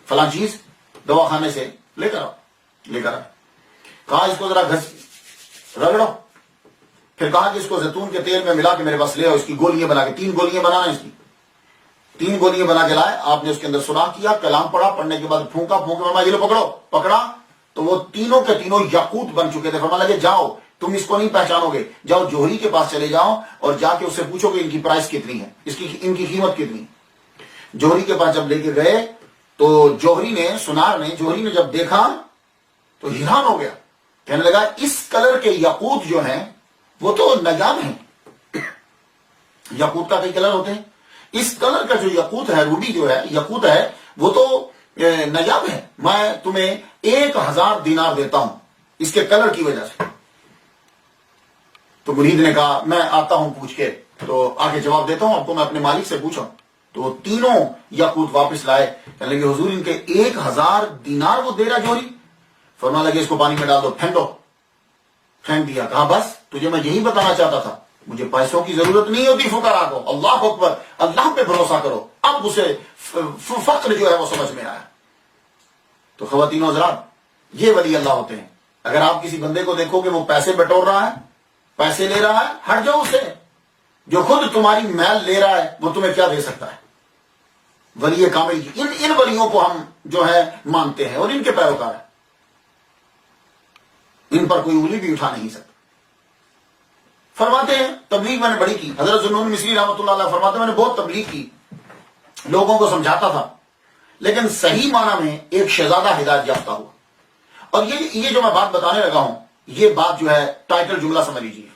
فلاں چیز دوا خانے سے لے کر آؤ. لے کر آئے, کہا اس کو ذرا رگڑو. پھر کہا کہ اس کو زیتون کے تیل میں ملا کے میرے پاس لے آؤ, اس کی گولیاں بنا کے 3 گولیاں بنانا, اس کی 3 گولیاں بنا کے لائے. آپ نے اس کے اندر سراخ کیا, کلام پڑھا, پڑھنے کے بعد پھونکا, فرمایا یہ لو پکڑو. پکڑا تو وہ تینوں کے تینوں یاقوت بن چکے تھے. فرمایا لگے جاؤ تم اس کو نہیں پہچانو گے, جاؤ جوہری کے پاس چلے جاؤ اور جا کے اس سے پوچھو کہ ان کی پرائس کتنی ہے, ان کی قیمت کتنی. جوہری کے پاس جب لے کے گئے تو جوہری نے جب دیکھا تو حیران ہو گیا. کہنے لگا اس کلر کے یاقوت جو ہیں وہ تو نایاب ہیں. یاقوت کا کئی کلر ہوتے ہیں, اس کلر کا جو یاقوت ہے, روبی جو ہے یاقوت ہے, وہ تو نایاب ہے. میں تمہیں 1,000 دینار دیتا ہوں اس کے کلر کی وجہ سے. تو مرید نے کہا میں آتا ہوں پوچھ کے, تو آگے جواب دیتا ہوں آپ کو, میں اپنے مالک سے پوچھا. تو وہ تینوں یاقوت واپس لائے. کہنے لگے حضور ان کے 1,000 دینار وہ دے رہا جوہری. فرمانے لگے اس کو پانی میں ڈال دو, پھینک دو. پھینک دیا. کہا بس تجھے میں یہی بتانا چاہتا تھا, مجھے پیسوں کی ضرورت نہیں ہوتی فقراء کو. اللہ اکبر, اللہ پہ بھروسہ کرو. اب اسے فقر جو ہے وہ سمجھ میں آیا. تو خواتین و حضرات, یہ ولی اللہ ہوتے ہیں. اگر آپ کسی بندے کو دیکھو کہ وہ پیسے بٹور رہا ہے, پیسے لے رہا ہے, ہٹ جاؤ اسے. جو خود تمہاری میل لے رہا ہے وہ تمہیں کیا دے سکتا ہے؟ ولی کامل کی ان ولیوں کو ہم جو ہے مانتے ہیں اور ان کے پیروکار ہیں. ان پر کوئی انگلی بھی اٹھا نہیں سکتا. فرماتے ہیں تبلیغ میں نے بڑی کی. حضرت ذوالنون مصری رحمۃ اللہ علیہ فرماتے ہیں میں نے بہت تبلیغ کی, لوگوں کو سمجھاتا تھا, لیکن صحیح معنی میں ایک شہزادہ ہدایت یافتہ ہوا. اور یہ جو میں بات بتانے لگا ہوں, یہ بات جو ہے ٹائٹل جملہ سمجھ لیجیے.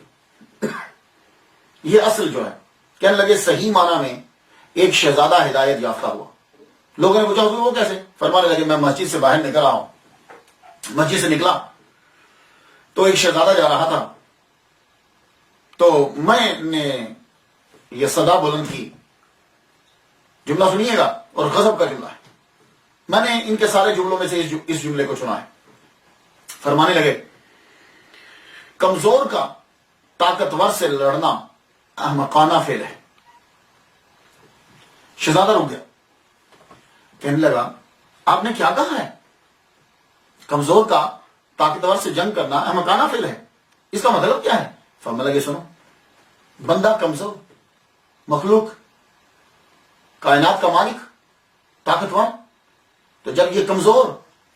یہ اصل جو ہے, کہنے لگے صحیح معنی میں ایک شہزادہ ہدایت یافتہ ہوا. لوگوں نے پوچھا وہ کیسے؟ فرمانے لگے میں مسجد سے باہر نکل رہا ہوں, مسجد سے نکلا تو ایک شہزادہ جا رہا تھا, تو میں نے یہ صدا بلند کی. جملہ سنیے گا اور غضب کا جملہ ہے. میں نے ان کے سارے جملوں میں سے اس جملے کو چنا ہے. فرمانے لگے کمزور کا طاقتور سے لڑنا احمقانہ فعل ہے. شہزادہ رک گیا, کہنے لگا آپ نے کیا کہا ہے؟ کمزور کا طاقتور سے جنگ کرنا احمقانہ فعل ہے. اس کا مطلب کیا ہے؟ فرمایا لگے سنو، بندہ کمزور، مخلوق، کائنات کا مالک، طاقتور، تو جب یہ کمزور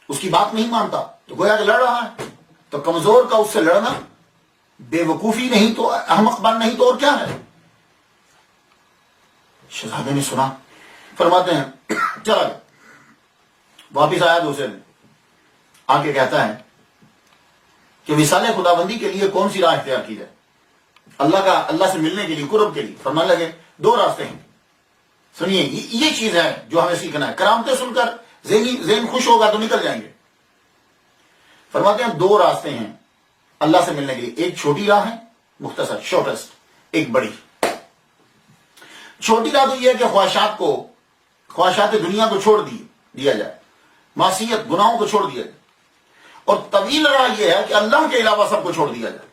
اس کی بات نہیں مانتا تو گویا کہ لڑ رہا ہے. تو کمزور کا اس سے لڑنا بے وقوفی نہیں تو احمق بن نہیں تو اور کیا ہے؟ شہزادے نے سنا، فرماتے ہیں چلا گیا، واپس آیا دوسرے دن، آ کے کہتا ہے کہ وصال خداوندی کے لیے کون سی راہ اختیار کی جائے، اللہ سے ملنے کے لیے، قرب کے لیے. فرمانے لگے دو راستے ہیں. سنیے، یہ چیز ہے جو ہمیں سیکھنا ہے. کرامتیں سن کر ذہن خوش ہوگا تو نکل جائیں گے. فرماتے ہیں دو راستے ہیں اللہ سے ملنے کے لیے. ایک چھوٹی راہ ہے، مختصر، شارٹسٹ. ایک بڑی. چھوٹی راہ تو یہ ہے کہ خواہشات دنیا کو چھوڑ دیا جائے، معصیت، گناہوں کو چھوڑ دیا جائے. اور طویل راہ یہ ہے کہ اللہ کے علاوہ سب کو چھوڑ دیا جائے.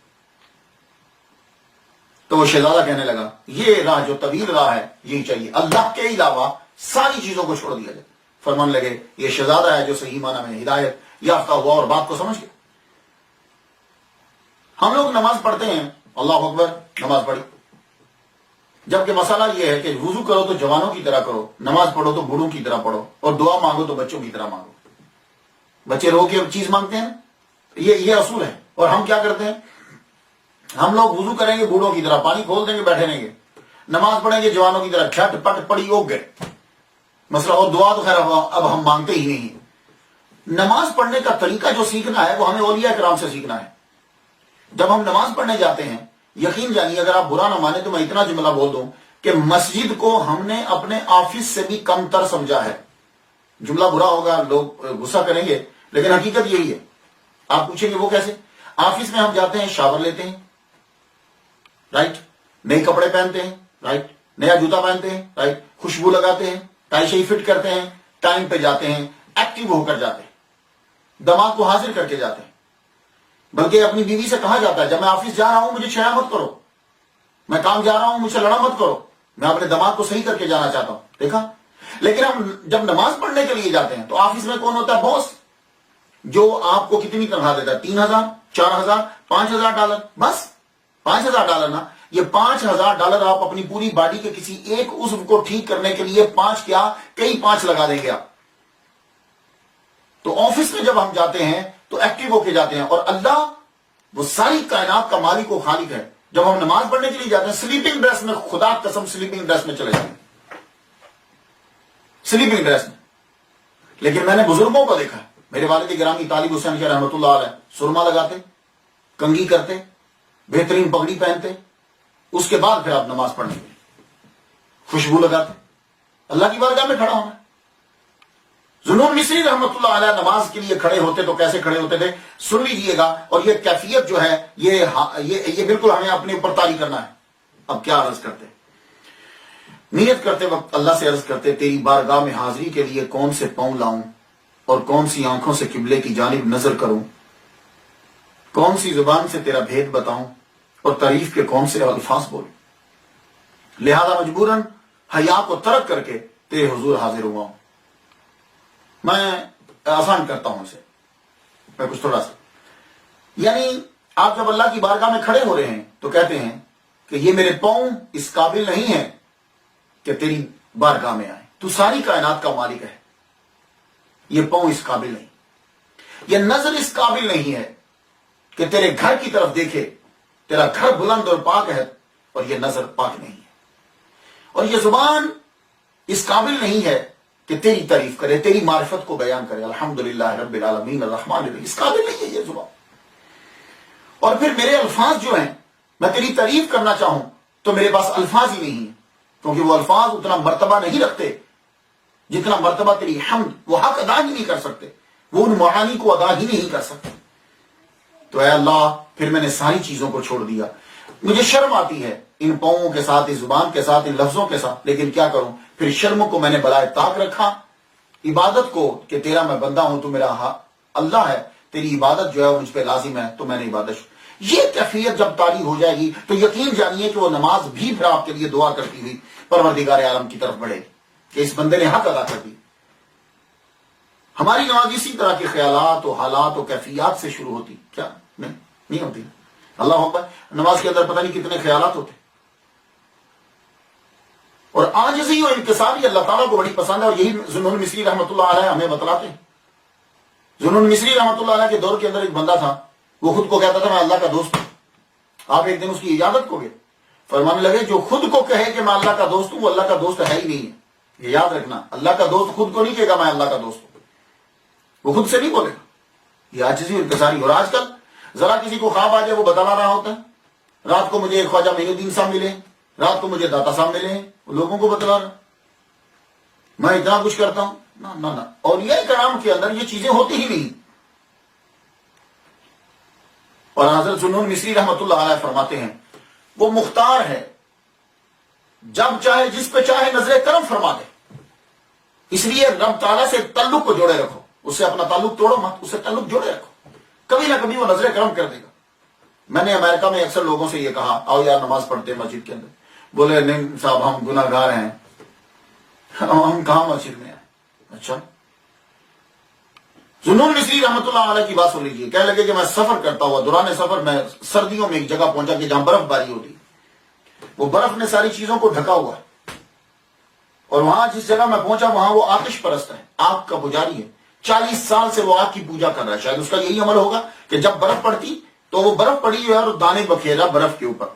تو وہ شہزادہ کہنے لگا یہ راہ جو طویل راہ ہے یہی چاہیے، اللہ کے علاوہ ساری چیزوں کو چھوڑ دیا جائے. فرمان لگے یہ شہزادہ ہے جو صحیح معنی میں ہدایت یافتہ ہوا اور بات کو سمجھ گیا. ہم لوگ نماز پڑھتے ہیں، اللہ اکبر، نماز پڑھی، جبکہ مسئلہ یہ ہے کہ وضو کرو تو جوانوں کی طرح کرو، نماز پڑھو تو بوڑھوں کی طرح پڑھو، اور دعا مانگو تو بچوں کی طرح مانگو. بچے رو کے چیز مانگتے ہیں، یہ اصول ہے. اور ہم کیا کرتے ہیں؟ ہم لوگ وضو کریں گے بوڑھوں کی طرح، پانی کھول دیں گے، بیٹھے رہیں گے. نماز پڑھیں گے جوانوں کی طرح، کھٹ پٹ پڑی اوگ گئے مسئلہ. اور دعا تو خیر اب ہم مانگتے ہی نہیں. نماز پڑھنے کا طریقہ جو سیکھنا ہے وہ ہمیں اولیاء کرام سے سیکھنا ہے. جب ہم نماز پڑھنے جاتے ہیں، یقین جانیے، اگر آپ برا نہ مانے تو میں اتنا جملہ بول دوں کہ مسجد کو ہم نے اپنے آفس سے بھی کم تر سمجھا ہے. جملہ برا ہوگا، لوگ غصہ کریں گے، لیکن حقیقت یہی ہے. آپ پوچھیں گے وہ کیسے؟ آفس میں ہم جاتے ہیں، شاور لیتے ہیں، رائٹ، نئے کپڑے پہنتے ہیں، رائٹ، نیا جوتا پہنتے ہیں، رائٹ، خوشبو لگاتے ہیں، ٹائی شائی فٹ کرتے ہیں، ٹائم پہ جاتے ہیں، ایکٹیو ہو کر جاتے ہیں، دماغ کو حاضر کر کے جاتے ہیں. بلکہ اپنی بیوی سے کہا جاتا ہے جب میں آفس جا رہا ہوں مجھے چھیڑا مت کرو، میں کام جا رہا ہوں مجھ سے لڑا مت کرو، میں اپنے دماغ کو صحیح کر کے جانا چاہتا ہوں. دیکھا؟ لیکن ہم جب نماز پڑھنے کے لیے جاتے ہیں تو آفس میں کون ہوتا ہے؟ باس، جو آپ کو کتنی تنخواہ دیتا ہے؟ 3,000، 4,000، $5,000. بس $5,000 نا. یہ $5,000 آپ اپنی پوری باڈی کے کسی ایک عضو کو ٹھیک کرنے کے لیے 5 کیا کئی 5 لگا دیں گے آپ. تو آفس میں جب ہم جاتے ہیں تو ایکٹیو ہو کے جاتے ہیں. اور اللہ وہ ساری کائنات کا مالک و خالق ہے. جب ہم نماز پڑھنے کے لیے جاتے ہیں سلیپنگ ڈریس میں، خدا قسم سلیپنگ ڈریس میں چلے جاتے ہیں، سلیپنگ ڈریس میں. لیکن میں نے بزرگوں کو دیکھا ہے، میرے والد گرامی طالب حسین شاہ رحمۃ اللہ علیہ، سرما لگاتے، کنگھی کرتے، بہترین پگڑی پہنتے، اس کے بعد پھر آپ نماز پڑھنے کے لیے خوشبو لگاتے، اللہ کی بارگاہ میں کھڑا ہونا. ذوالنون مصری رحمۃ اللہ علیہ نماز کے لیے کھڑے ہوتے تو کیسے کھڑے ہوتے تھے؟ سن لیجئے گا. اور یہ کیفیت جو ہے یہ بالکل ہمیں اپنے اوپر طاری کرنا ہے. اب کیا عرض کرتے؟ نیت کرتے وقت اللہ سے عرض کرتے تیری بارگاہ میں حاضری کے لیے کون سے پاؤں لاؤں اور کون سی آنکھوں سے قبلے کی جانب نظر کروں، کون سی زبان سے تیرا بھید بتاؤں اور تعریف کے کون سے الفاظ بولوں. لہذا مجبوراً حیا کو ترک کر کے تیرے حضور حاضر ہوا ہوں. میں آسان کرتا ہوں اسے، میں کچھ تھوڑا سا، یعنی آپ جب اللہ کی بارگاہ میں کھڑے ہو رہے ہیں تو کہتے ہیں کہ یہ میرے پاؤں اس قابل نہیں ہے کہ تیری بارگاہ میں آئے. تو ساری کائنات کا مالک ہے، یہ پاؤں اس قابل نہیں، یہ نظر اس قابل نہیں ہے کہ تیرے گھر کی طرف دیکھے. تیرا گھر بلند اور پاک ہے اور یہ نظر پاک نہیں ہے. اور یہ زبان اس قابل نہیں ہے کہ تیری تعریف کرے، تیری معرفت کو بیان کرے. الحمدللہ رب العالمین الرحمن الرحیم، اس قابل نہیں ہے یہ زبان. اور پھر میرے الفاظ جو ہیں، میں تیری تعریف کرنا چاہوں تو میرے پاس الفاظ ہی نہیں ہیں، کیونکہ وہ الفاظ اتنا مرتبہ نہیں رکھتے جتنا مرتبہ تیری حمد. وہ حق ادا ہی نہیں کر سکتے، وہ ان معانی کو ادا ہی نہیں کر سکتے. تو اے اللہ، پھر میں نے ساری چیزوں کو چھوڑ دیا. مجھے شرم آتی ہے ان پاؤں کے ساتھ، اس زبان کے ساتھ، ان لفظوں کے ساتھ، لیکن کیا کروں؟ پھر شرم کو میں نے بلائے طاق رکھا، عبادت کو کہ تیرا میں بندہ ہوں، تو میرا اللہ ہے، تیری عبادت جو ہے وہ مجھ پہ لازم ہے، تو میں نے عبادت. یہ کیفیت جب طاری ہو جائے گی تو یقین جانیے کہ وہ نماز بھی پھر آپ کے لیے دعا کرتی ہوئی پروردگار عالم کی طرف بڑھے گی کہ اس بندے نے حق ادا کر دی. ہماری نماز اسی طرح کے خیالات و حالات و کیفیات سے شروع ہوتی، کیا نہیں ہوتی؟ اللہ اکبر، نماز کے اندر پتہ نہیں کتنے خیالات ہوتے. اور عاجزی و انکساری اللہ تعالیٰ کو بڑی پسند ہے، اور یہی ذوالنون مصری رحمۃ اللہ علیہ ہمیں بتلاتے ہیں. ذوالنون مصری رحمۃ اللہ علیہ کے دور کے اندر ایک بندہ تھا، وہ خود کو کہتا تھا میں اللہ کا دوست ہوں. آپ ایک دن اس کی اجازت کو گئے، فرمانے لگے جو خود کو کہے کہ میں اللہ کا دوست ہوں وہ اللہ کا دوست ہے ہی نہیں ہے. یہ یاد رکھنا، اللہ کا دوست خود کو نہیں کہے گا میں اللہ کا دوست ہوں، وہ خود سے نہیں بولے گا. یہ عاجزی و انکساری. اور آج کل ذرا کسی کو خواب آ جائے وہ بتانا رہا ہوتا ہے، رات کو مجھے خواجہ معین الدین صاحب ملے، رات کو مجھے داتا صاحب ملے ہیں، لوگوں کو بتلا رہا میں اتنا کچھ کرتا ہوں. نہ نہ نہ، اولیاء کرام کے اندر یہ چیزیں ہوتی ہی نہیں. اور حضرت ذوالنون مصری رحمۃ اللہ علیہ فرماتے ہیں وہ مختار ہے، جب چاہے جس پہ چاہے نظر کرم فرما دے. اس لیے رب تعالیٰ سے تعلق کو جوڑے رکھو، اس سے اپنا تعلق توڑو مت، اس سے تعلق جوڑے رکھو، کبھی نہ کبھی وہ نظر کرم کر دے گا. میں نے امریکہ میں اکثر لوگوں سے یہ کہا آؤ یار نماز پڑھتے ہیں مسجد کے اندر. بولے نہیں صاحب ہم گناہ گار ہیں. ہم کہاں مسجد میں ہیں؟ اچھا. ذوالنون مصری رحمۃ اللہ علیہ کی بات سن لیجیے. کہنے لگے کہ میں سفر کرتا ہوا، دوران سفر میں سردیوں میں ایک جگہ پہنچا کہ جہاں برف باری ہوتی، وہ برف نے ساری چیزوں کو ڈھکا ہوا ہے. اور وہاں جس جگہ میں پہنچا وہاں وہ آتش پرست ہے، آگ کا پجاری ہے. 40 سال سے وہ آگ کی پوجا کر رہا ہے. شاید اس کا یہی عمل ہوگا کہ جب برف پڑتی تو وہ برف پڑی ہے اور دانے بکھیرا برف کے اوپر.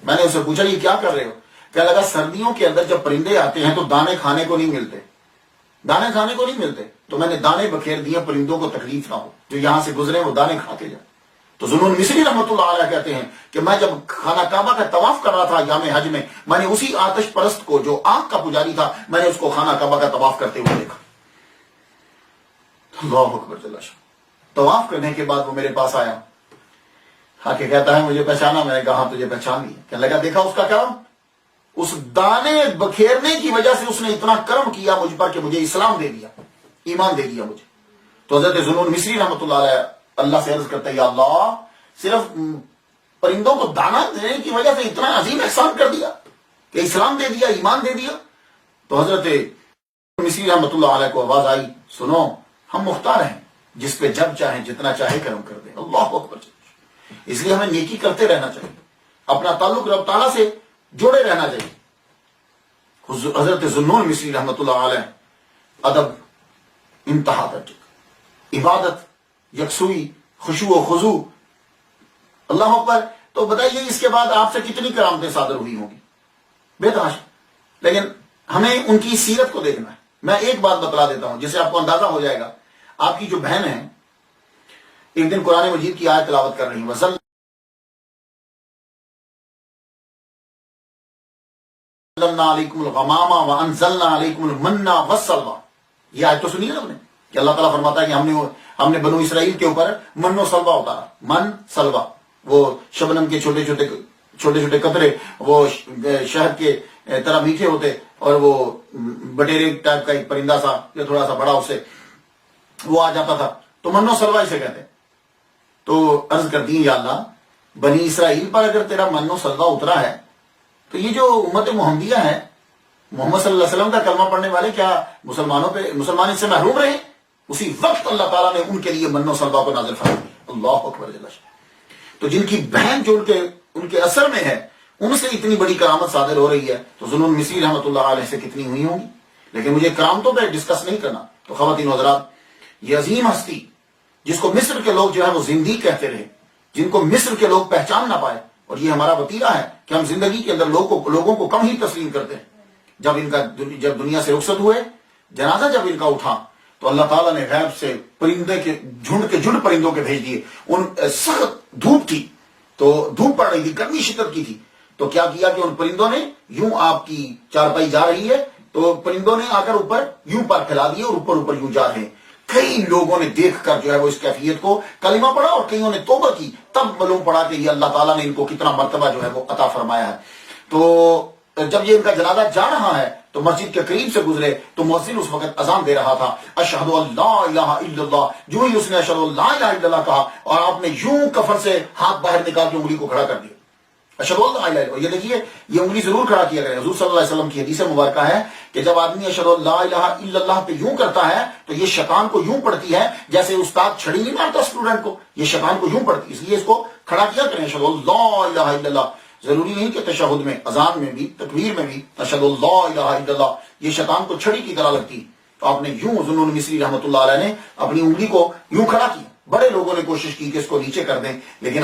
میں نے اسے پوچھا یہ کیا کر رہے ہو؟ کہنے لگا سردیوں کے اندر جب پرندے آتے ہیں تو دانے کھانے کو نہیں ملتے، دانے کھانے کو نہیں ملتے، تو میں نے دانے بکھیر دیے پرندوں کو تکلیف نہ ہو، جو یہاں سے گزرے وہ دانے کھا کے جائیں. تو ذوالنون مصری رحمۃ اللہ علیہ کہتے ہیں کہ میں جب خانہ کعبہ کا طواف کر رہا تھا ایام حج میں نے اسی آتش پرست کو جو آگ کا پجاری تھا میں نے اس کو خانہ کعبہ کا طواف کرتے ہوئے دیکھا. اللہ اکبر جل شانہ. طواف کرنے کے بعد وہ میرے پاس آیا، آ کے کہتا ہے مجھے پہچانا؟ میں نے کہا ہاں تجھے پہچان لیا. کہنے لگا دیکھا اس کا کرم، اس دانے بکھیرنے کی وجہ سے اس نے اتنا کرم کیا مجھ پر کہ مجھے اسلام دے دیا، ایمان دے دیا مجھے. تو حضرت ذوالنون مصری رحمۃ اللہ علیہ اللہ سے عرض کرتا ہے یا اللہ صرف پرندوں کو دانا دینے کی وجہ سے اتنا عظیم احسان کر دیا کہ اسلام دے دیا، ایمان دے دیا. تو حضرت مصری رحمۃ اللہ علیہ کو آواز آئی سنو ہم مختار ہیں، جس پہ جب چاہیں جتنا چاہے کرم کر دیں. اللہ اکبر. اس لیے ہمیں نیکی کرتے رہنا چاہیے، اپنا تعلق رب تعالیٰ سے جوڑے رہنا چاہیے. حضرت ذوالنون مصری رحمۃ اللہ علیہ ادب انتہا درجے، عبادت، یکسوئی، خشوع و خضوع. اللہ اکبر. تو بتائیے اس کے بعد آپ سے کتنی کرامتیں صادر ہوئی ہوں گی بے تحاشا. لیکن ہمیں ان کی سیرت کو دیکھنا ہے. میں ایک بات بتلا دیتا ہوں جس سے آپ کو اندازہ ہو جائے گا. آپ کی جو بہن ہے ایک دن قرآن مجید کی آیت تلاوت کر رہی ہیں وَزَلَّلْنَا عَلَيْكُمُ الْغَمَامَ وَأَنزَلْنَا عَلَيْكُمُ الْمَنَّ وَالسَّلْوَىٰ. یہ آیت تو سنی نا ہم نے کہ اللہ تعالیٰ فرماتا ہے کہ ہم نے بنو اسرائیل کے اوپر من و سلوہ اتارا. من سلوہ وہ شبنم کے چھوٹے چھوٹے قطرے، وہ شہد کے طرح میٹھے ہوتے، اور وہ بٹیرے ٹائپ کا ایک پرندہ سا یا تھوڑا سا بڑا اسے وہ آ جاتا تھا، تو من و سلوہ اسے کہتے ہیں. تو عرض کرتی ہیں یا اللہ بنی اسرائیل پر اگر تیرا من و سلوہ اترا ہے تو یہ جو امت محمدیہ ہے، محمد صلی اللہ علیہ وسلم کا کلمہ پڑھنے والے، کیا مسلمان اس سے محروم رہے؟ اسی وقت اللہ تعالیٰ نے ان کے لیے من و سلوہ کو نازل فرما دیا. اللہ اکبر جل شانہ. تو جن کی بہن جو ان کے اثر میں ہے ان سے اتنی بڑی کرامت صادر ہو رہی ہے تو ذوالنون مصری رحمۃ اللہ علیہ سے کتنی ہوئی ہوں گی. لیکن مجھے کرامتوں پہ ڈسکس نہیں کرنا. تو خواتین و حضرات، یہ عظیم ہستی جس کو مصر کے لوگ جو ہے وہ زندگی کہتے رہے، جن کو مصر کے لوگ پہچان نہ پائے، اور یہ ہمارا وتیرہ ہے کہ ہم زندگی کے اندر لوگوں کو کم ہی تسلیم کرتے ہیں. جب دنیا سے رخصت ہوئے، جنازہ جب ان کا اٹھا تو اللہ تعالیٰ نے غیب سے پرندے کے جھنڈ پرندوں کے بھیج دیے. ان سخت دھوپ تھی، تو دھوپ پڑ رہی تھی، گرمی شدت کی تھی. تو کیا کیا کہ ان پرندوں نے یوں، آپ کی چارپائی جا رہی ہے تو پرندوں نے آ کر اوپر یوں پر پھیلا دیے اور اوپر یوں جا رہے ہیں. کئی لوگوں نے دیکھ کر جو ہے وہ اس کیفیت کو کلمہ پڑھا، اور کئیوں نے توبہ کی. تب معلوم پڑا کہ یہ اللہ تعالیٰ نے ان کو کتنا مرتبہ جو ہے وہ عطا فرمایا ہے. تو جب یہ ان کا جنازہ جا رہا ہے تو مسجد کے قریب سے گزرے تو مؤذن اس وقت اذان دے رہا تھا، اشہد ان لا الہ الا اللہ. جو ہی اس نے اشہد ان لا الہ الا اللہ کہا اور آپ نے یوں کفن سے ہاتھ باہر نکال کے انگلی کو کھڑا کر دیا. اشہد اللہ الہ الا اللہ. یہ دیکھیے یہ انگلی ضرور کھڑا کیا گیا. حضور صلی اللہ علیہ وسلم کی حدیث مبارکہ ہے کہ جب آدمی اشہد اللہ الہ الا اللہ پہ یوں کرتا ہے تو یہ شیطان کو یوں پڑتی ہے جیسے استاد چھڑی نہیں مارتا اسٹوڈنٹ کو, یہ شیطان کو یوں پڑتی. اس لیے اس کو کھڑا کیا کریں اشہد اللہ الہ الا اللہ. ضروری نہیں کہ تشہد میں, اذان میں بھی, تکبیر میں بھی اشہد اللہ الہ الا اللہ, یہ شیطان کو چھڑی کی طرح لگتی. تو آپ نے یوں, ذوالنون مصری رحمۃ اللہ علیہ نے اپنی انگلی کو یوں کھڑا کیا. بڑے لوگوں نے کوشش کی کہ اس کو نیچے کر دیں لیکن